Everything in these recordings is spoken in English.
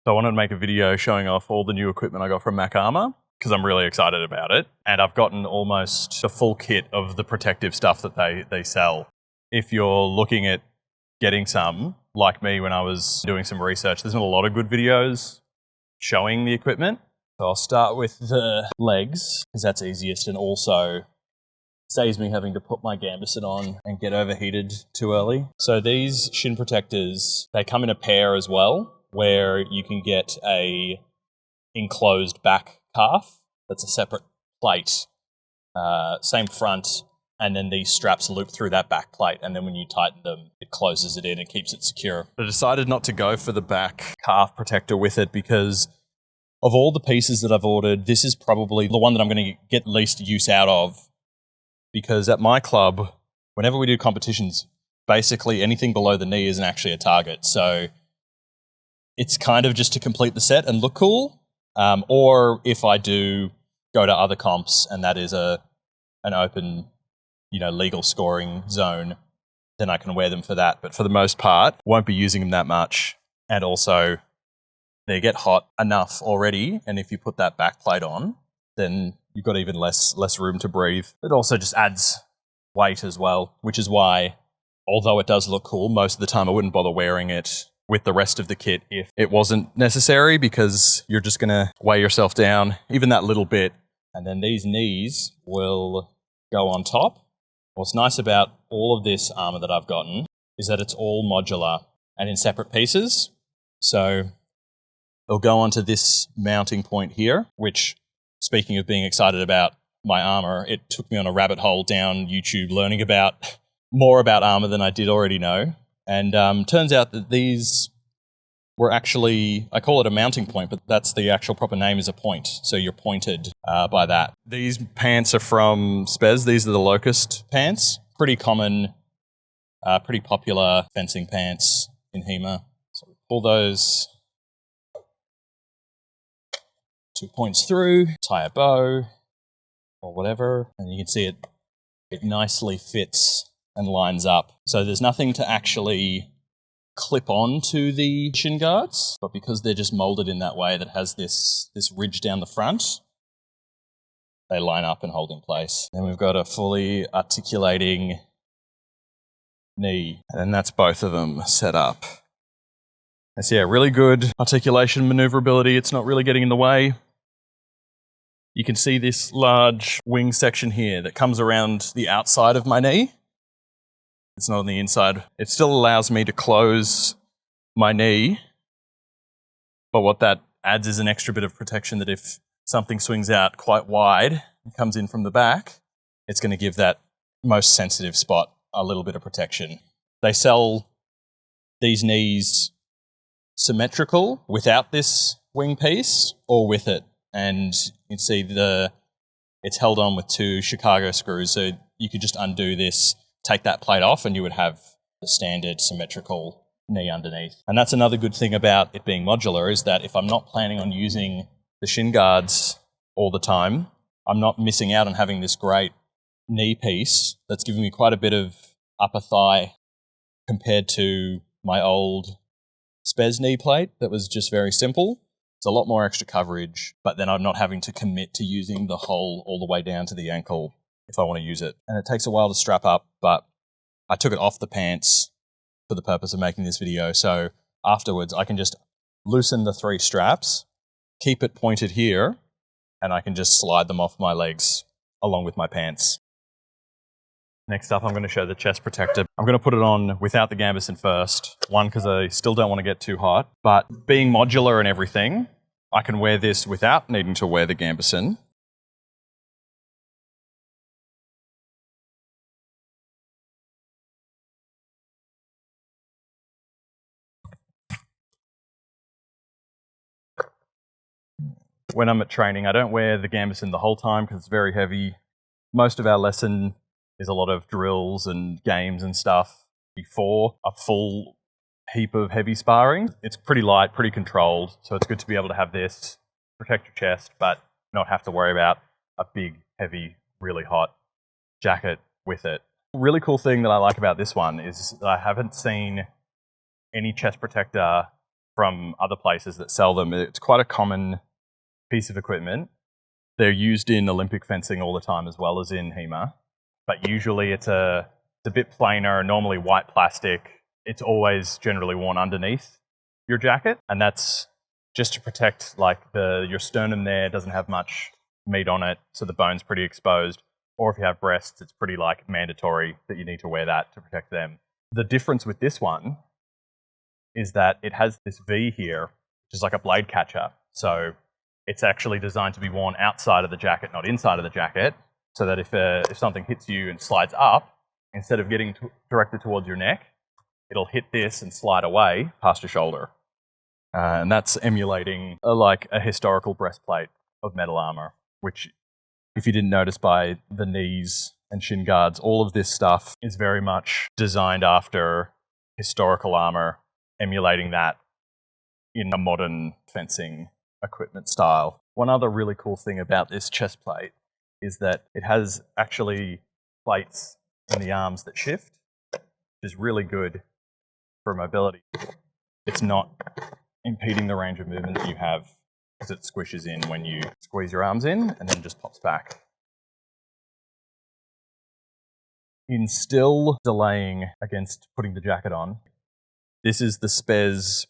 So I wanted to make a video showing off all the new equipment I got from MAC Armour because I'm really excited about it. And I've gotten almost the full kit of the protective stuff that they sell. If you're looking at getting some, like me when I was doing some research, there's not a lot of good videos showing the equipment. So I'll start with the legs because that's easiest and also saves me having to put my gambeson on and get overheated too early. So these shin protectors, they come in a pair as well, where you can get a enclosed back calf that's a separate plate, same front, and then these straps loop through that back plate, and then when you tighten them, it closes it in and keeps it secure. I decided not to go for the back calf protector with it because of all the pieces that I've ordered, this is probably the one that I'm going to get least use out of, because at my club, whenever we do competitions, basically anything below the knee isn't actually a target. So it's kind of just to complete the set and look cool. Or if I do go to other comps and that is an open, legal scoring zone, then I can wear them for that. But for the most part, won't be using them that much. And also, they get hot enough already. And if you put that back plate on, then you've got even less room to breathe. It also just adds weight as well, which is why, although it does look cool, most of the time I wouldn't bother wearing it with the rest of the kit if it wasn't necessary, because you're just going to weigh yourself down even that little bit. And then these knees will go on top. What's nice about all of this armor that I've gotten is that it's all modular and in separate pieces. So they'll go onto this mounting point here, which, speaking of being excited about my armor, it took me on a rabbit hole down YouTube learning about more about armor than I did already know. And turns out that these were actually, I call it a mounting point, but that's the actual proper name, is a point. So you're pointed by that. These pants are from Spez. These are the Locust pants. Pretty common, pretty popular fencing pants in HEMA. So we pull those 2 points through, tie a bow or whatever, and you can see it nicely fits and lines up. So there's nothing to actually clip on to the shin guards, but because they're just molded in that way that has this ridge down the front, they line up and hold in place. Then we've got a fully articulating knee, and then that's both of them set up. And so yeah, really good articulation maneuverability. It's not really getting in the way. You can see this large wing section here that comes around the outside of my knee. It's not on the inside. It still allows me to close my knee, but what that adds is an extra bit of protection that if something swings out quite wide and comes in from the back, it's going to give that most sensitive spot a little bit of protection. They sell these knees symmetrical without this wing piece or with it, and you can see it's held on with 2 Chicago screws, so you could just undo this, take that plate off, and you would have the standard symmetrical knee underneath. And that's another good thing about it being modular, is that if I'm not planning on using the shin guards all the time, I'm not missing out on having this great knee piece that's giving me quite a bit of upper thigh compared to my old Spez knee plate that was just very simple. It's a lot more extra coverage, but then I'm not having to commit to using the hole all the way down to the ankle if I want to use it. And it takes a while to strap up, but I took it off the pants for the purpose of making this video. So afterwards, I can just loosen the 3 straps, keep it pointed here, and I can just slide them off my legs along with my pants. Next up, I'm going to show the chest protector. I'm going to put it on without the gambeson first. One, because I still don't want to get too hot, but being modular and everything, I can wear this without needing to wear the gambeson. When I'm at training, I don't wear the gambeson the whole time because it's very heavy. Most of our lesson is a lot of drills and games and stuff before a full heap of heavy sparring. It's pretty light, pretty controlled, so it's good to be able to have this, protect your chest, but not have to worry about a big, heavy, really hot jacket with it. A really cool thing that I like about this one is that I haven't seen any chest protector from other places that sell them. It's quite a common piece of equipment. They're used in Olympic fencing all the time as well as in HEMA, but usually it's a bit plainer, normally white plastic. It's always generally worn underneath your jacket, and that's just to protect like your sternum there doesn't have much meat on it, so the bone's pretty exposed. Or if you have breasts, it's pretty like mandatory that you need to wear that to protect them. The difference with this one is that it has this V here, which is like a blade catcher. So it's actually designed to be worn outside of the jacket, not inside of the jacket, so that if something hits you and slides up, instead of getting directed towards your neck, it'll hit this and slide away past your shoulder. And that's emulating a historical breastplate of metal armor, which, if you didn't notice by the knees and shin guards, all of this stuff is very much designed after historical armor, emulating that in a modern fencing equipment style. One other really cool thing about this chest plate is that it has actually plates in the arms that shift, which is really good for mobility. It's not impeding the range of movement that you have because it squishes in when you squeeze your arms in and then just pops back. In still delaying against putting the jacket on, this is the Spez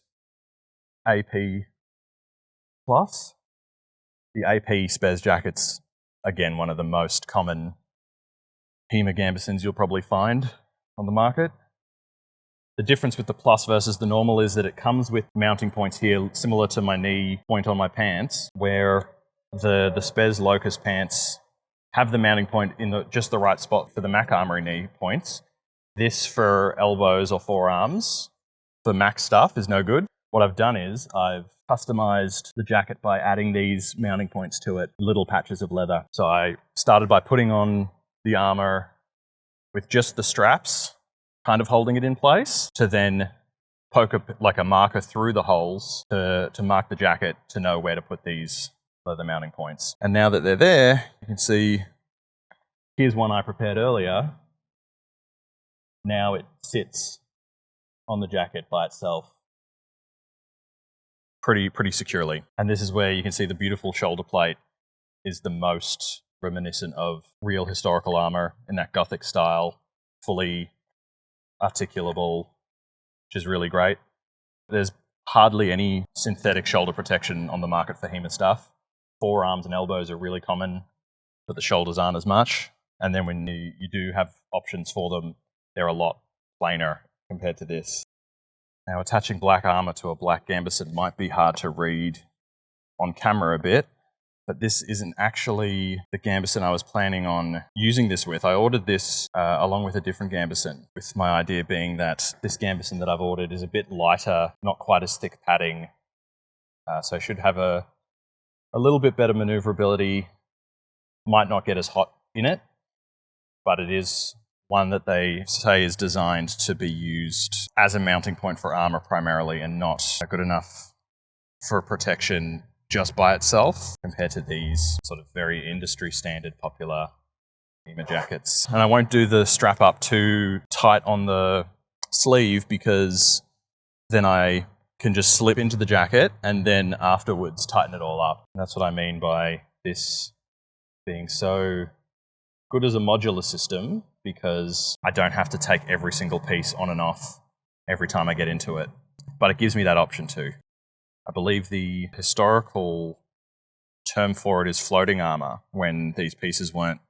AP Plus. The AP Spez jacket's, again, one of the most common HEMA gambesons you'll probably find on the market. The difference with the Plus versus the normal is that it comes with mounting points here, similar to my knee point on my pants, where the Spez Locust pants have the mounting point in just the right spot for the MAC Armour knee points. This for elbows or forearms for MAC stuff is no good. What I've done is I've customized the jacket by adding these mounting points to it, little patches of leather. So I started by putting on the armor with just the straps, kind of holding it in place, to then poke a marker through the holes to mark the jacket to know where to put these leather mounting points. And now that they're there, you can see, here's one I prepared earlier. Now it sits on the jacket by itself pretty securely. And this is where you can see the beautiful shoulder plate is the most reminiscent of real historical armor in that Gothic style, fully articulable, which is really great. There's hardly any synthetic shoulder protection on the market for HEMA stuff. Forearms and elbows are really common, but the shoulders aren't as much. And then when you do have options for them, they're a lot plainer compared to this. Now, attaching black armor to a black gambeson might be hard to read on camera a bit, but this isn't actually the gambeson I was planning on using this with. I ordered this along with a different gambeson, with my idea being that this gambeson that I've ordered is a bit lighter, not quite as thick padding, so it should have a little bit better maneuverability, might not get as hot in it, but it is one that they say is designed to be used as a mounting point for armor primarily and not good enough for protection just by itself compared to these sort of very industry standard popular HEMA jackets. And I won't do the strap up too tight on the sleeve because then I can just slip into the jacket and then afterwards tighten it all up. And that's what I mean by this being so good as a modular system, because I don't have to take every single piece on and off every time I get into it. But it gives me that option too. I believe the historical term for it is floating armor when these pieces weren't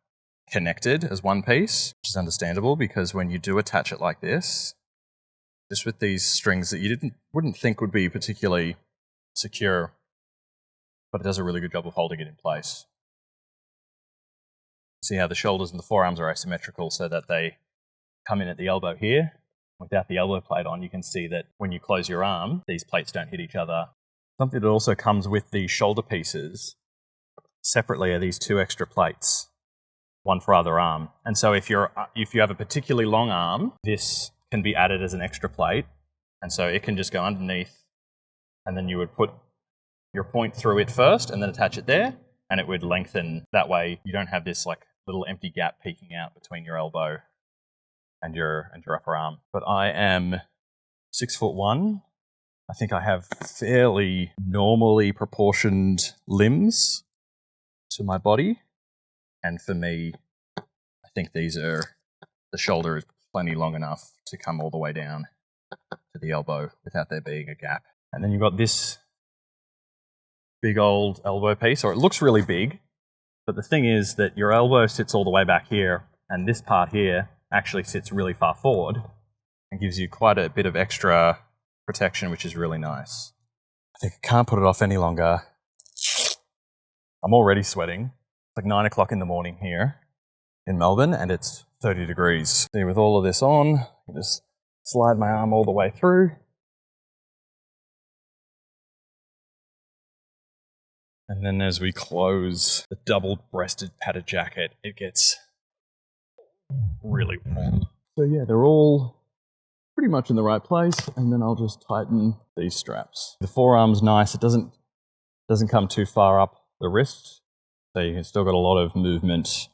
connected as one piece, which is understandable because when you do attach it like this, just with these strings that you wouldn't think would be particularly secure, but it does a really good job of holding it in place. See how the shoulders and the forearms are asymmetrical so that they come in at the elbow here. Without the elbow plate on, you can see that when you close your arm, these plates don't hit each other. Something that also comes with the shoulder pieces separately are these two extra plates, one for either arm. And so if you have a particularly long arm, this can be added as an extra plate. And so it can just go underneath, and then you would put your point through it first and then attach it there, and it would lengthen. That way you don't have this like little empty gap peeking out between your elbow and your upper arm. But I am 6'1", I think I have fairly normally proportioned limbs to my body. And for me, I think the shoulder is plenty long enough to come all the way down to the elbow without there being a gap. And then you've got this big old elbow piece, or it looks really big, but the thing is that your elbow sits all the way back here, and this part here actually sits really far forward and gives you quite a bit of extra protection, which is really nice. I think I can't put it off any longer. I'm already sweating. It's like 9 o'clock in the morning here in Melbourne, and it's 30 degrees. So with all of this on, I just slide my arm all the way through. And then as we close the double-breasted padded jacket, it gets really warm. So yeah, they're all pretty much in the right place, and then I'll just tighten these straps. The forearm's nice. It doesn't come too far up the wrist, so you've still got a lot of movement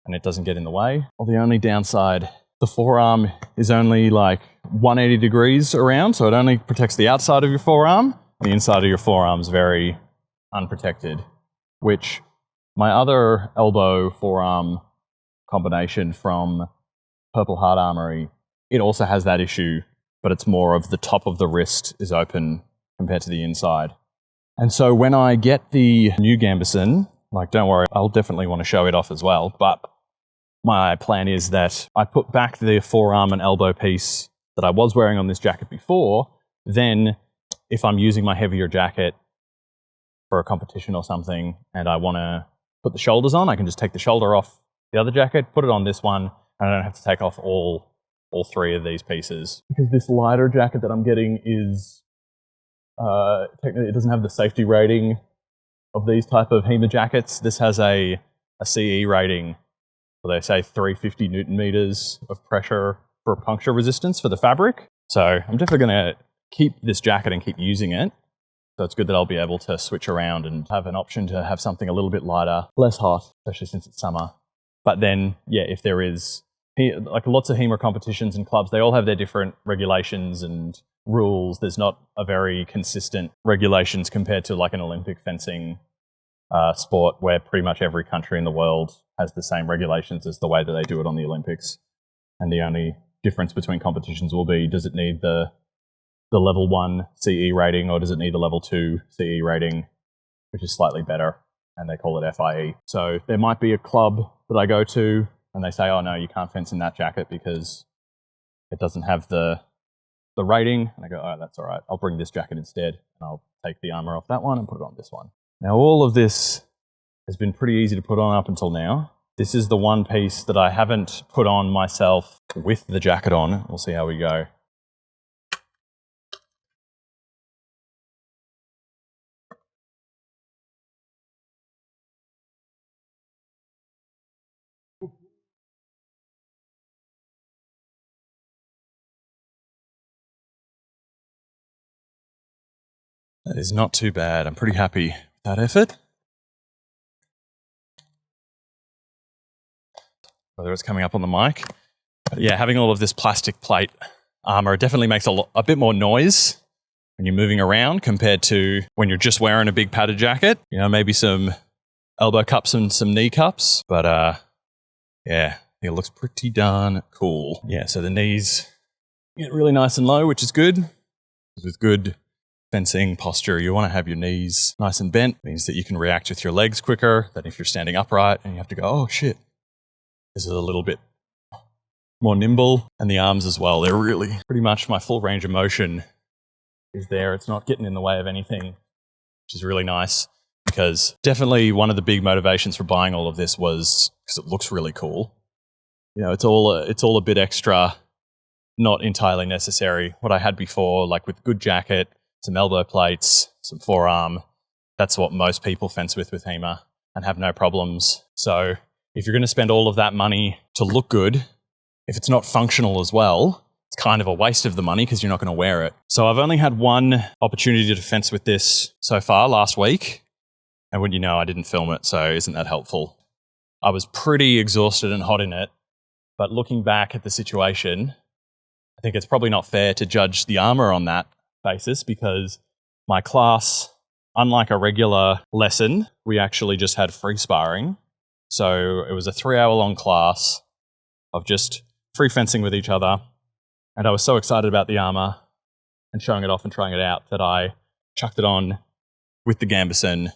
and it doesn't get in the way. Well, the only downside, the forearm is only like 180 degrees around, so it only protects the outside of your forearm. The inside of your forearm is very unprotected, which my other elbow forearm combination from Purple Heart Armory, it also has that issue, but it's more of the top of the wrist is open compared to the inside. And so when I get the new Gambeson, like, don't worry, I'll definitely want to show it off as well, but my plan is that I put back the forearm and elbow piece that I was wearing on this jacket before. Then if I'm using my heavier jacket for a competition or something and I want to put the shoulders on, I can just take the shoulder off the other jacket, put it on this one, and I don't have to take off all three of these pieces. Because this lighter jacket that I'm getting is, technically it doesn't have the safety rating of these type of HEMA jackets. This has a CE rating, where they say 350 Newton meters of pressure for puncture resistance for the fabric. So I'm definitely going to keep this jacket and keep using it. So it's good that I'll be able to switch around and have an option to have something a little bit lighter, less hot, especially since it's summer. But then, yeah, if there is, like lots of HEMA competitions and clubs, they all have their different regulations and rules. There's not a very consistent regulations compared to like an Olympic fencing sport where pretty much every country in the world has the same regulations as the way that they do it on the Olympics. And the only difference between competitions will be, does it need the level 1 CE rating or does it need the level 2 CE rating, which is slightly better, and they call it FIE. So there might be a club that I go to and they say, oh no, you can't fence in that jacket because it doesn't have the rating. And I go, oh, that's all right. I'll bring this jacket instead, and I'll take the armor off that one and put it on this one. Now, all of this has been pretty easy to put on up until now. This is the one piece that I haven't put on myself with the jacket on. We'll see how we go. That is not too bad. I'm pretty happy with that effort. Whether it's coming up on the mic. But yeah, having all of this plastic plate armor definitely makes a bit more noise when you're moving around compared to when you're just wearing a big padded jacket. You know, maybe some elbow cups and some knee cups. But yeah, it looks pretty darn cool. Yeah, so the knees get really nice and low, which is good. With good fencing posture, you want to have your knees nice and bent. It means that you can react with your legs quicker than if you're standing upright and you have to go, oh shit. This is a little bit more nimble. And the arms as well, they're really pretty much my full range of motion is there. It's not getting in the way of anything, which is really nice, because definitely one of the big motivations for buying all of this was because it looks really cool. You know, it's all a bit extra, not entirely necessary. What I had before, like with good jacket, some elbow plates, some forearm, that's what most people fence with HEMA and have no problems. So if you're going to spend all of that money to look good, if it's not functional as well, it's kind of a waste of the money because you're not going to wear it. So I've only had one opportunity to fence with this so far last week. And when you know, I didn't film it, so isn't that helpful? I was pretty exhausted and hot in it. But looking back at the situation, I think it's probably not fair to judge the armor on that basis because my class, unlike a regular lesson, we actually just had free sparring. So it was a 3-hour-long class of just free fencing with each other. And I was so excited about the armor and showing it off and trying it out that I chucked it on with the gambeson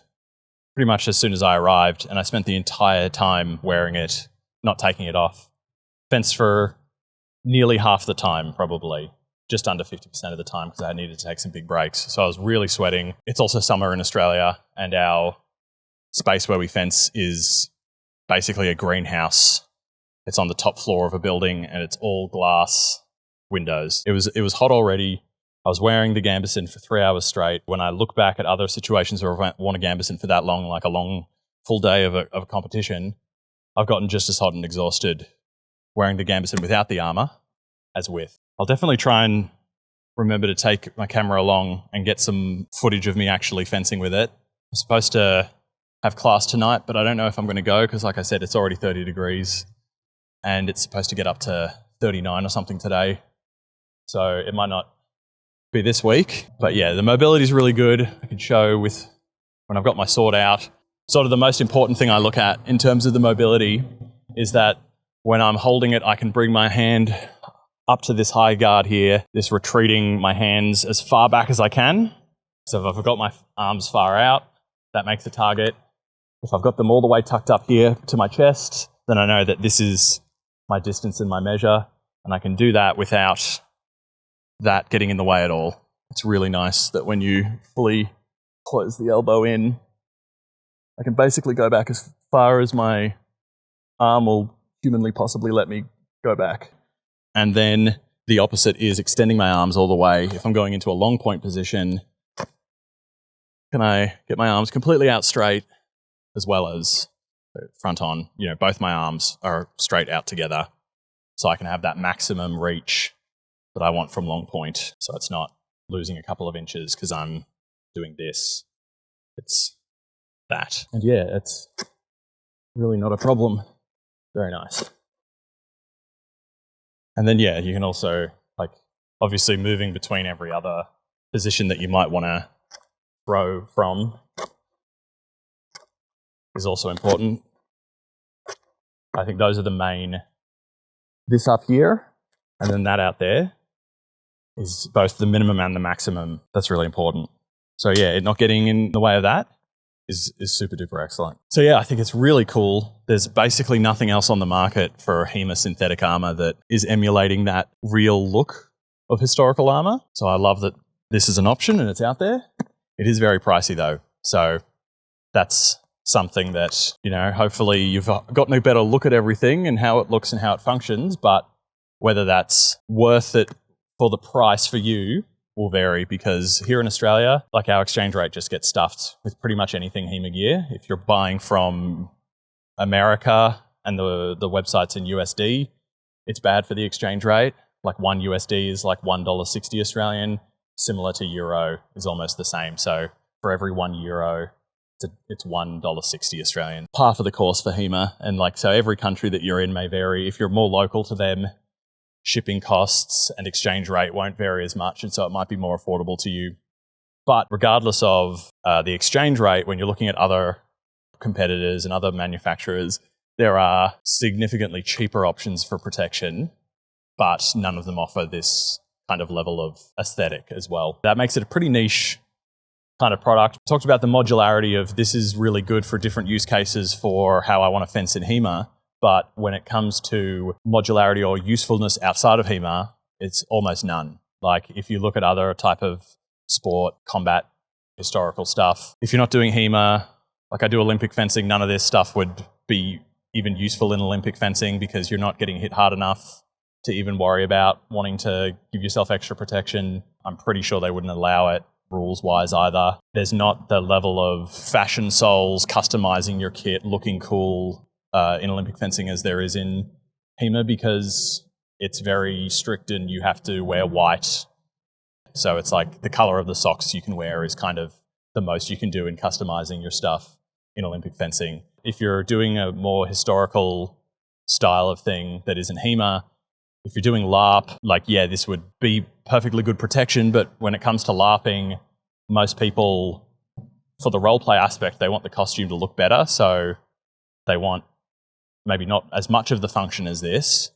pretty much as soon as I arrived. And I spent the entire time wearing it, not taking it off. Fenced for nearly half the time, probably. Just under 50% of the time because I needed to take some big breaks. So I was really sweating. It's also summer in Australia and our space where we fence is basically a greenhouse. It's on the top floor of a building and it's all glass windows. It was hot already. I was wearing the gambeson for 3 hours straight. When I look back at other situations where I've worn a gambeson for that long, like a long full day of a competition, I've gotten just as hot and exhausted wearing the gambeson without the armor as with. I'll definitely try and remember to take my camera along and get some footage of me actually fencing with it. I'm supposed to have class tonight, but I don't know if I'm going to go because, like I said, it's already 30 degrees and it's supposed to get up to 39 or something today. So it might not be this week. But yeah, the mobility is really good. I can show with when I've got my sword out. Sort of the most important thing I look at in terms of the mobility is that when I'm holding it, I can bring my hand up to this high guard here, this retreating my hands as far back as I can. So if I've got my arms far out, that makes a target. If I've got them all the way tucked up here to my chest, then I know that this is my distance and my measure, and I can do that without that getting in the way at all. It's really nice that when you fully close the elbow in, I can basically go back as far as my arm will humanly possibly let me go back. And then the opposite is extending my arms all the way. If I'm going into a long point position, can I get my arms completely out straight as well as front on? You know, both my arms are straight out together so I can have that maximum reach that I want from long point. So it's not losing a couple of inches because I'm doing this. It's that. And yeah, it's really not a problem. Very nice. And then, yeah, you can also, like, obviously moving between every other position that you might want to throw from is also important. I think those are the main. This up here and then that out there is both the minimum and the maximum. That's really important. So yeah, it not getting in the way of that is super duper excellent. So yeah, I think it's really cool. There's basically nothing else on the market for HEMA synthetic armor that is emulating that real look of historical armor. So I love that this is an option and it's out there. It is very pricey though. So that's something that, you know, hopefully you've gotten a better look at everything and how it looks and how it functions, but whether that's worth it for the price for you will vary because here in Australia, like our exchange rate just gets stuffed with pretty much anything HEMA gear. If you're buying from America and the website's in USD, it's bad for the exchange rate. Like one USD is like $1.60 Australian, similar to Euro is almost the same. So for every €1, it's $1.60 Australian. Par for the course for HEMA. And like, so every country that you're in may vary. If you're more local to them, shipping costs and exchange rate won't vary as much, and so it might be more affordable to you. But regardless of the exchange rate, when you're looking at other competitors and other manufacturers, there are significantly cheaper options for protection, but none of them offer this kind of level of aesthetic as well. That makes it a pretty niche kind of product. We talked about the modularity of this is really good for different use cases for how I want to fence in HEMA. But when it comes to modularity or usefulness outside of HEMA, it's almost none. Like if you look at other type of sport, combat, historical stuff, if you're not doing HEMA, like I do Olympic fencing, none of this stuff would be even useful in Olympic fencing because you're not getting hit hard enough to even worry about wanting to give yourself extra protection. I'm pretty sure they wouldn't allow it rules-wise either. There's not the level of fashion souls, customizing your kit, looking cool, in Olympic fencing as there is in HEMA because it's very strict and you have to wear white. So it's like the color of the socks you can wear is kind of the most you can do in customizing your stuff in Olympic fencing. If you're doing a more historical style of thing that is in HEMA, If you're doing LARP, like, yeah, this would be perfectly good protection, but when it comes to LARPing, most people, for the roleplay aspect, they want the costume to look better, so they want maybe not as much of the function as this,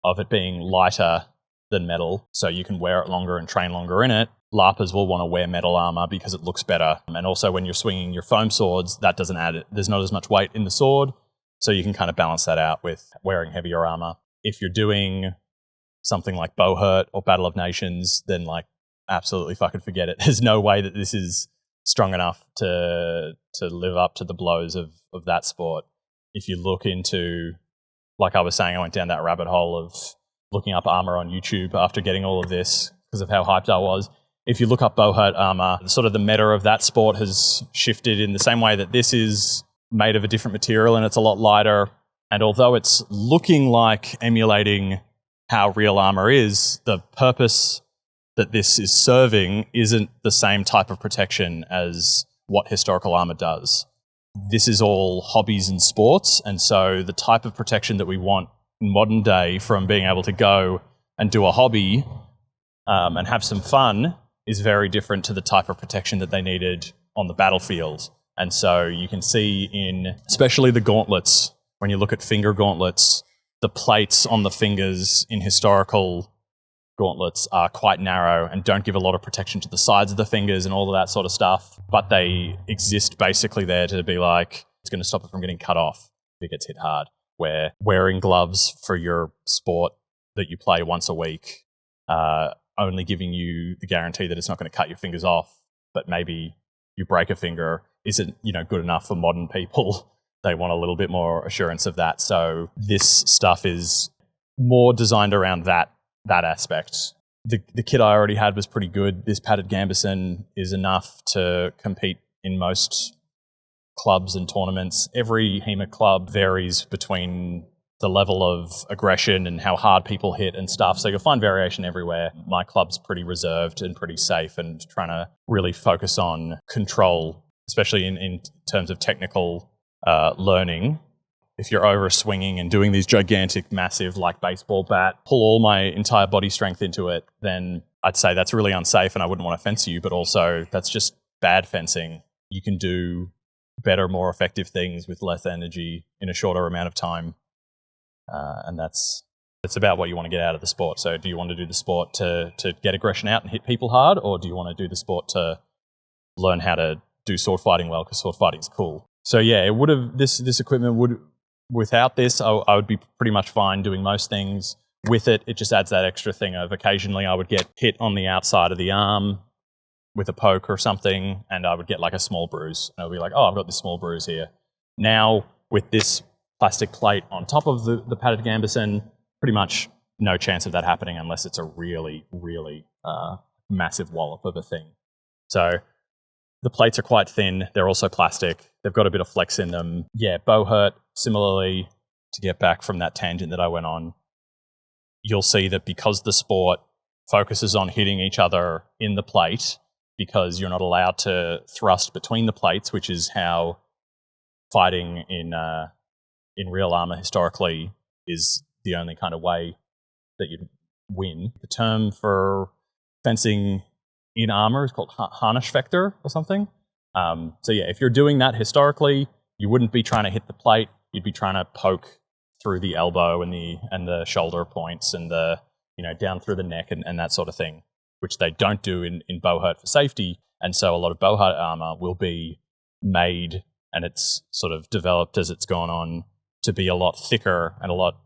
of it being lighter than metal, so you can wear it longer and train longer in it. LARPers will want to wear metal armor because it looks better. And also when you're swinging your foam swords, that doesn't add it. There's not as much weight in the sword, so you can kind of balance that out with wearing heavier armor. If you're doing something like Bowhurt or Battle of Nations, then like absolutely fucking forget it. There's no way that this is strong enough to live up to the blows of that sport. If you look into, like I was saying, I went down that rabbit hole of looking up armor on YouTube after getting all of this because of how hyped I was. If you look up Bowhurt armor, sort of the meta of that sport has shifted in the same way that this is made of a different material and it's a lot lighter. And although it's looking like emulating how real armor is, the purpose that this is serving isn't the same type of protection as what historical armor does. This is all hobbies and sports, and so the type of protection that we want in modern day from being able to go and do a hobby and have some fun is very different to the type of protection that they needed on the battlefield. And so you can see in, especially the gauntlets, when you look at finger gauntlets, the plates on the fingers in historical gauntlets are quite narrow and don't give a lot of protection to the sides of the fingers and all of that sort of stuff, but they exist basically there to be like, it's going to stop it from getting cut off if it gets hit hard. Where wearing gloves for your sport that you play once a week, only giving you the guarantee that it's not going to cut your fingers off, but maybe you break a finger isn't, good enough for modern people. They want a little bit more assurance of that. So this stuff is more designed around that aspect. The kit I already had was pretty good. This padded gambeson is enough to compete in most clubs and tournaments. Every HEMA club varies between the level of aggression and how hard people hit and stuff. So you'll find variation everywhere. My club's pretty reserved and pretty safe and trying to really focus on control, especially in terms of technical learning. If you're over swinging and doing these gigantic, massive, like baseball bat, pull all my entire body strength into it, then I'd say that's really unsafe and I wouldn't want to fence you, but also that's just bad fencing. You can do better, more effective things with less energy in a shorter amount of time. And it's about what you want to get out of the sport. So do you want to do the sport to get aggression out and hit people hard, or do you want to do the sport to learn how to do sword fighting well because sword fighting's cool? So yeah, it would have this equipment would, without this, I would be pretty much fine doing most things. With it, it just adds that extra thing of occasionally I would get hit on the outside of the arm with a poke or something, and I would get like a small bruise. And I would be like, oh, I've got this small bruise here. Now, with this plastic plate on top of the padded gambeson, pretty much no chance of that happening unless it's a really, really massive wallop of a thing. So the plates are quite thin. They're also plastic. They've got a bit of flex in them. Yeah, Bowhurt, similarly, to get back from that tangent that I went on, you'll see that because the sport focuses on hitting each other in the plate, because you're not allowed to thrust between the plates, which is how fighting in real armor historically is the only kind of way that you'd win. The term for fencing in armor is called Harnischfechter or something. So yeah, if you're doing that historically, you wouldn't be trying to hit the plate. You'd be trying to poke through the elbow and the shoulder points and the down through the neck and that sort of thing, which they don't do in Bowhurt for safety. And so a lot of Bowhurt armor will be made, and it's sort of developed as it's gone on to be a lot thicker and a lot,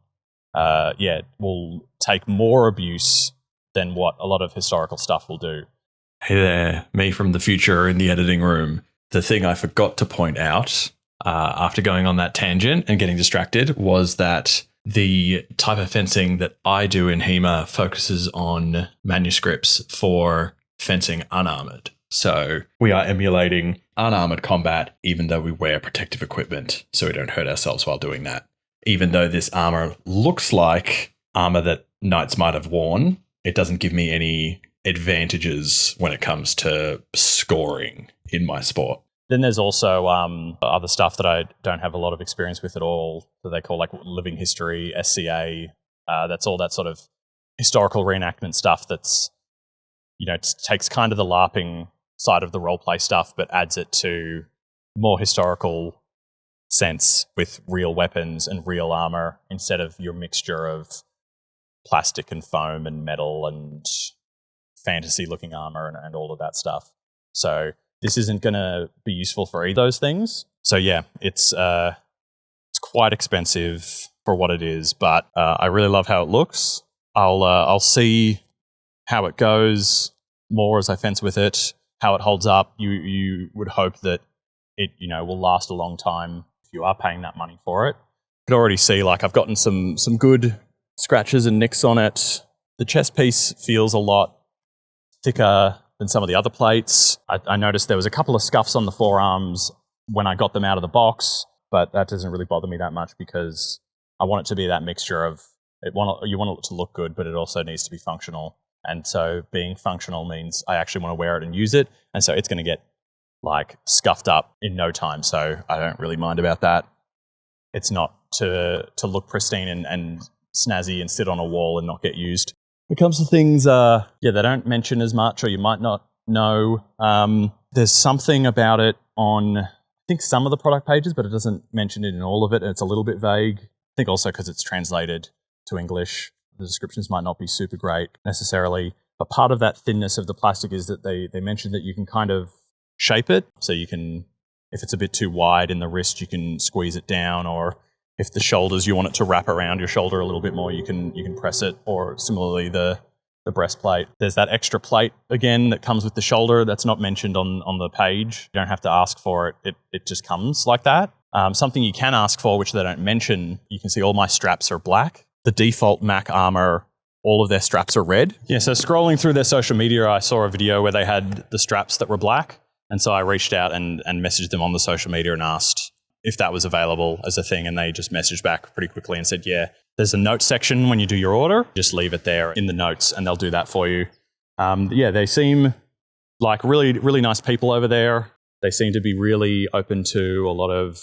will take more abuse than what a lot of historical stuff will do. Hey there, me from the future in the editing room. The thing I forgot to point out after going on that tangent and getting distracted was that the type of fencing that I do in HEMA focuses on manuscripts for fencing unarmored. So we are emulating unarmored combat, even though we wear protective equipment, so we don't hurt ourselves while doing that. Even though this armor looks like armor that knights might have worn, it doesn't give me any advantages when it comes to scoring in my sport. Then there's also other stuff that I don't have a lot of experience with at all that they call like living history, SCA. That's all that sort of historical reenactment stuff that's, takes kind of the LARPing side of the roleplay stuff, but adds it to more historical sense with real weapons and real armor instead of your mixture of plastic and foam and metal and fantasy looking armor and all of that stuff. So this isn't going to be useful for either of those things. So yeah, it's quite expensive for what it is, but I really love how it looks. I'll see how it goes more as I fence with it, how it holds up. You would hope that it will last a long time if you are paying that money for it. You can already see I've gotten some good scratches and nicks on it. The chest piece feels a lot thicker than some of the other plates. I noticed there was a couple of scuffs on the forearms when I got them out of the box, but that doesn't really bother me that much because I want it to be that mixture of you want it to look good, but it also needs to be functional. And so being functional means I actually want to wear it and use it. And so it's going to get scuffed up in no time. So I don't really mind about that. It's not to look pristine and snazzy and sit on a wall and not get used. When it comes to things, they don't mention as much, or you might not know. There's something about it on, I think, some of the product pages, but it doesn't mention it in all of it, and it's a little bit vague. I think also because it's translated to English, the descriptions might not be super great necessarily. But part of that thinness of the plastic is that they mention that you can kind of shape it. So you can, if it's a bit too wide in the wrist, you can squeeze it down, or if the shoulders, you want it to wrap around your shoulder a little bit more, you can press it, or similarly the breastplate. There's that extra plate, again, that comes with the shoulder that's not mentioned on the page. You don't have to ask for it. It just comes like that. Something you can ask for, which they don't mention, you can see all my straps are black. The default MAC Armour, all of their straps are red. Yeah, so scrolling through their social media, I saw a video where they had the straps that were black. And so I reached out and messaged them on the social media and asked if that was available as a thing, and they just messaged back pretty quickly and said, yeah, there's a notes section when you do your order. Just leave it there in the notes and they'll do that for you. They seem like really, really nice people over there. They seem to be really open to a lot of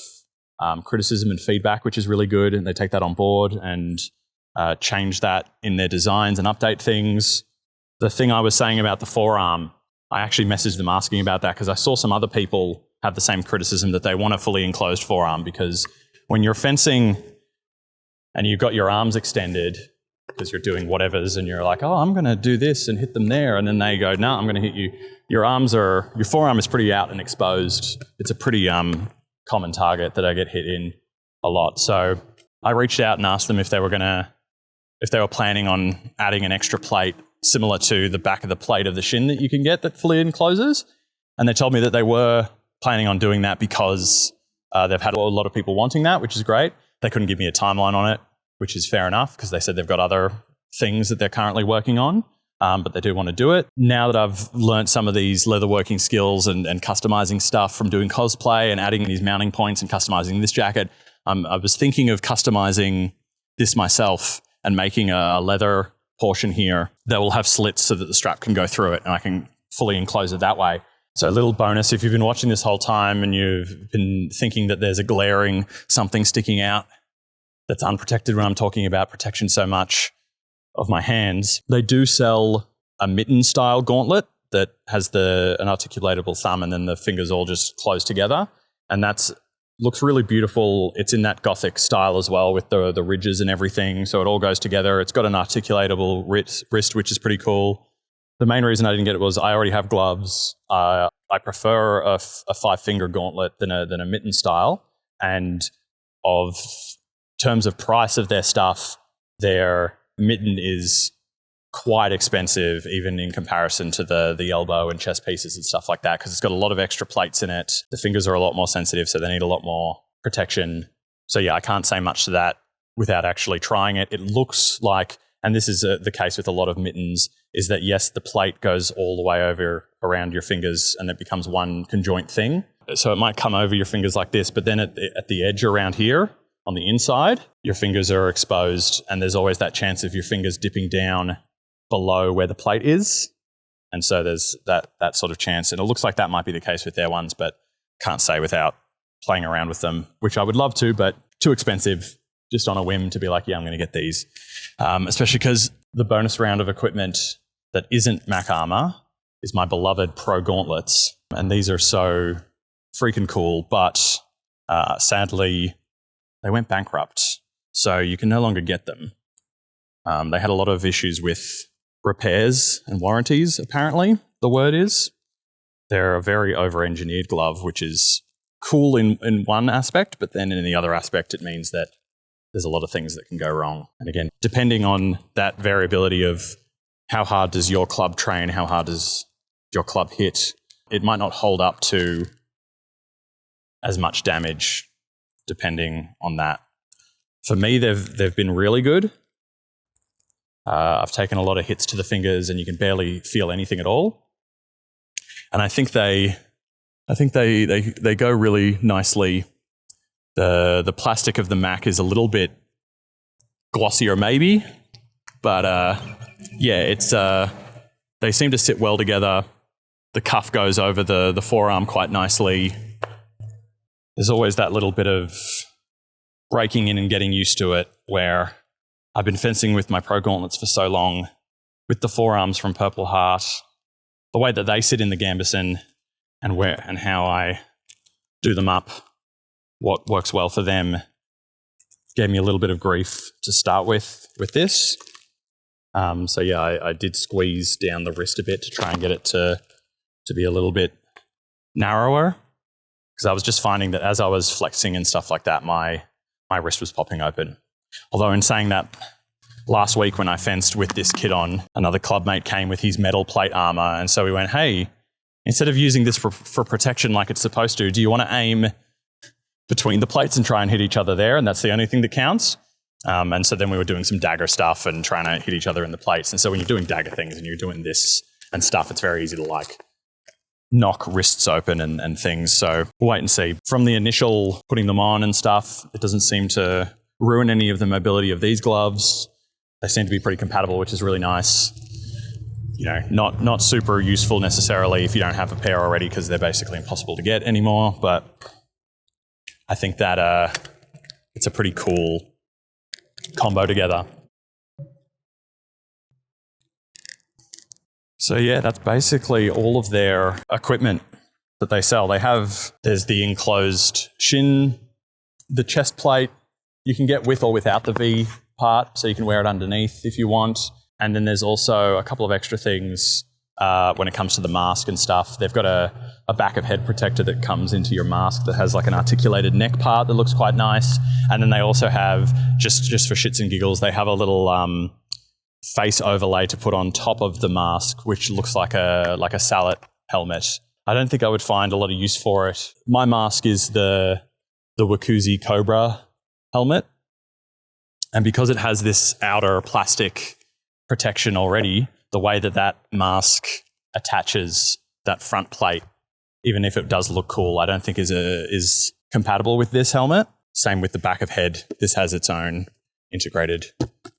criticism and feedback, which is really good, and they take that on board and change that in their designs and update things. The thing I was saying about the forearm, I actually messaged them asking about that because I saw some other people have the same criticism that they want a fully enclosed forearm, because when you're fencing and you've got your arms extended because you're doing whatevers and you're like, oh, I'm going to do this and hit them there, and then they go, no, I'm going to hit you. Your forearm is pretty out and exposed. It's a pretty common target that I get hit in a lot. So I reached out and asked them if they were planning on adding an extra plate similar to the back of the plate of the shin that you can get that fully encloses. And they told me that they were planning on doing that because they've had a lot of people wanting that, which is great. They couldn't give me a timeline on it, which is fair enough because they said they've got other things that they're currently working on, but they do want to do it. Now that I've learned some of these leatherworking skills and customizing stuff from doing cosplay and adding these mounting points and customizing this jacket, I was thinking of customizing this myself and making a leather portion here that will have slits so that the strap can go through it and I can fully enclose it that way. So a little bonus, if you've been watching this whole time and you've been thinking that there's a glaring something sticking out that's unprotected when I'm talking about protection so much of my hands, they do sell a mitten-style gauntlet that has an articulatable thumb and then the fingers all just close together. And looks really beautiful. It's in that Gothic style as well with the ridges and everything. So it all goes together. It's got an articulatable wrist, which is pretty cool. The main reason I didn't get it was I already have gloves. I prefer a 5-finger gauntlet than a mitten style. And of terms of price of their stuff, their mitten is quite expensive, even in comparison to the elbow and chest pieces and stuff like that, because it's got a lot of extra plates in it. The fingers are a lot more sensitive, so they need a lot more protection. So yeah, I can't say much to that without actually trying it. It looks like, and this is the case with a lot of mittens, is that yes, the plate goes all the way over around your fingers and it becomes one conjoint thing. So it might come over your fingers like this, but then at the edge around here on the inside, your fingers are exposed and there's always that chance of your fingers dipping down below where the plate is. And so there's that sort of chance. And it looks like that might be the case with their ones, but can't say without playing around with them, which I would love to, but too expensive just on a whim to be like, yeah, I'm going to get these. Especially because the bonus round of equipment that isn't MAC Armour is my beloved Pro Gauntlets. And these are so freaking cool, but sadly, they went bankrupt. So you can no longer get them. They had a lot of issues with repairs and warranties, apparently, the word is. They're a very over-engineered glove, which is cool in one aspect, but then in the other aspect, it means that there's a lot of things that can go wrong. And again, depending on that variability of how hard does your club train, how hard does your club hit, it might not hold up to as much damage depending on that. For me, they've been really good. I've taken a lot of hits to the fingers and you can barely feel anything at all. And I think they go really nicely. The plastic of the MAC is a little bit glossier maybe, but yeah, it's they seem to sit well together. The cuff goes over the forearm quite nicely. There's always that little bit of breaking in and getting used to it, where I've been fencing with my Pro Gauntlets for so long, with the forearms from Purple Heart, the way that they sit in the gambeson and how I do them up, what works well for them, gave me a little bit of grief to start with this. So yeah, I did squeeze down the wrist a bit to try and get it to be a little bit narrower, because I was just finding that as I was flexing and stuff like that, my wrist was popping open. Although in saying that, last week when I fenced with this kit on, another clubmate came with his metal plate armor, and so we went, hey, instead of using this for protection like it's supposed to, do you want to aim between the plates and try and hit each other there, and that's the only thing that counts? And so then we were doing some dagger stuff and trying to hit each other in the plates. And so when you're doing dagger things and you're doing this and stuff, it's very easy to like knock wrists open and things. So we'll wait and see. From the initial putting them on and stuff, it doesn't seem to ruin any of the mobility of these gloves. They seem to be pretty compatible, which is really nice. You know, not super useful necessarily if you don't have a pair already, because they're basically impossible to get anymore. But I think that it's a pretty cool combo together. So yeah, that's basically all of their equipment that they sell. There's the enclosed shin, the chest plate, you can get with or without the V part, so you can wear it underneath if you want. And then there's also a couple of extra things when it comes to the mask and stuff. They've got a back of head protector that comes into your mask that has like an articulated neck part that looks quite nice. And then they also have, just for shits and giggles, they have a little face overlay to put on top of the mask, which looks like a sallet helmet. I don't think I would find a lot of use for it. My mask is the Wakuzi Cobra helmet. And because it has this outer plastic protection already, the way that mask attaches that front plate, even if it does look cool, I don't think is compatible with this helmet. Same with the back of head. This has its own integrated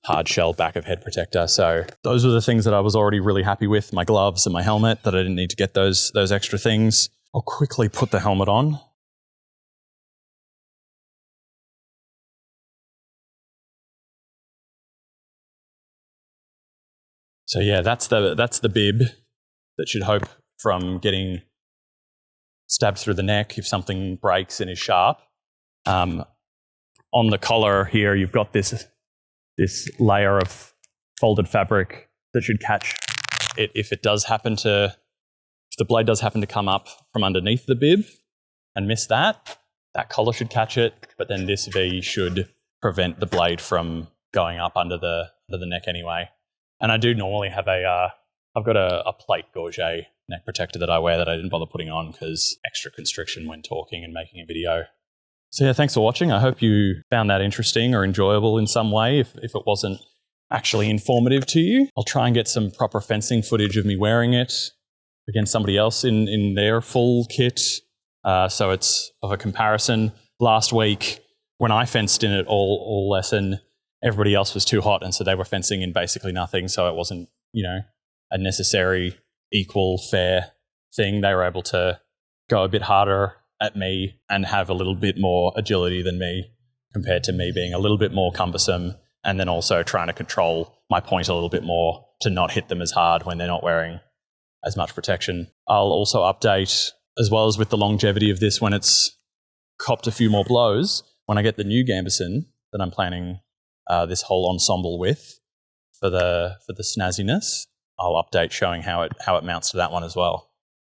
hard shell back of head protector. So those were the things that I was already really happy with, my gloves and my helmet, that I didn't need to get those extra things. I'll quickly put the helmet on. So yeah, that's the bib that should hope from getting stabbed through the neck if something breaks and is sharp. On the collar here, you've got this layer of folded fabric that should catch it if the blade does happen to come up from underneath the bib and miss that collar should catch it, but then this V should prevent the blade from going up under the neck anyway. And I do normally have I've got a plate gorget neck protector that I wear that I didn't bother putting on because extra constriction when talking and making a video. So yeah, thanks for watching. I hope you found that interesting or enjoyable in some way, if it wasn't actually informative to you. I'll try and get some proper fencing footage of me wearing it against somebody else in their full kit. So it's of a comparison. Last week, when I fenced in it all lesson, everybody else was too hot, and so they were fencing in basically nothing, so it wasn't, a necessary, equal, fair thing. They were able to go a bit harder at me and have a little bit more agility than me, compared to me being a little bit more cumbersome and then also trying to control my point a little bit more to not hit them as hard when they're not wearing as much protection. I'll also update, as well as with the longevity of this, when it's copped a few more blows, when I get the new gambeson that I'm planning this whole ensemble with for the snazziness, I'll update showing how it mounts to that one as well.